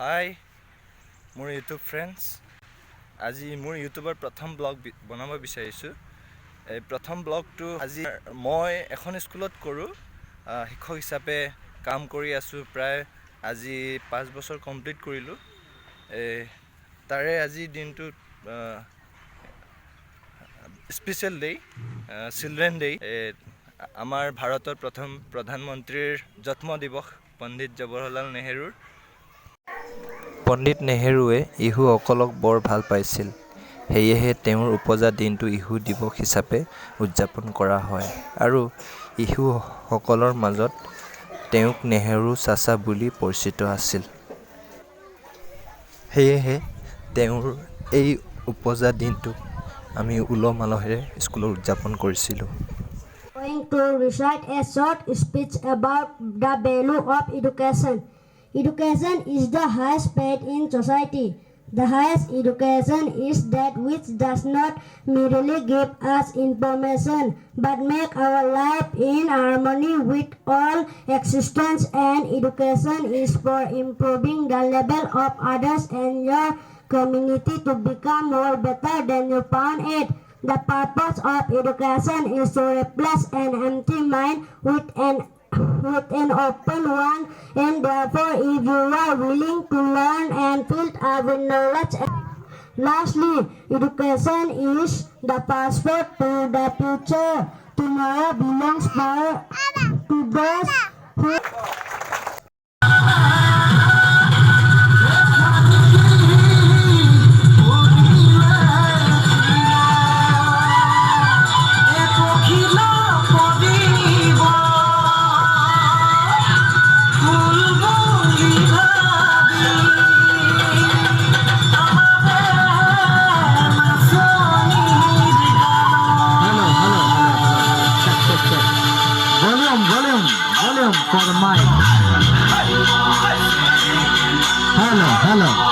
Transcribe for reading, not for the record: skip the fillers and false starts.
High মোৰ YouTube friends, আজি মোৰ ইউটিউবৰ প্ৰথম ব্লগ বনাব বিচাৰিছোঁ। এই প্ৰথম ব্লগটো আজি মই এখন স্কুলত কৰোঁ, শিক্ষক হিচাপে কাম কৰি আছোঁ। প্ৰায় আজি 5 বছৰ কমপ্লিট কৰিলোঁ। তাৰে আজি দিনটোত স্পেচিয়েল ডে, চিলড্ৰেন ডে। আমাৰ ভাৰতৰ প্ৰথম প্ৰধানমন্ত্ৰীৰ জন্ম দিৱস, পণ্ডিত জৱাহৰলাল নেহৰুৰ। পণ্ডিত নেহৰুৱে শিশুসকলক বৰ ভাল পাইছিল, সেয়েহে তেওঁৰ উপজা দিনটো শিশু দিৱস হিচাপে উদযাপন কৰা হয় আৰু শিশুসকলৰ মাজত তেওঁক নেহৰু চাচা বুলি পৰিচিত আছিল। সেয়েহে তেওঁৰ এই উপজা দিনটোক আমি উলহ মালহেৰে স্কুলত উদযাপন কৰিছিলোঁ। Going to recite a short speech about the value of education. Education is the highest paid in society. The highest education is that which does not merely give us information but make our life in harmony with all existence, and education is for improving the level of others and your community to become more better than you found it. The purpose of education is to replace an empty mind with an open one, and therefore if you are willing to learn and filled up with knowledge. Lastly, education is the passport to the future. Tomorrow belongs to those who Volume for the mic. Hello.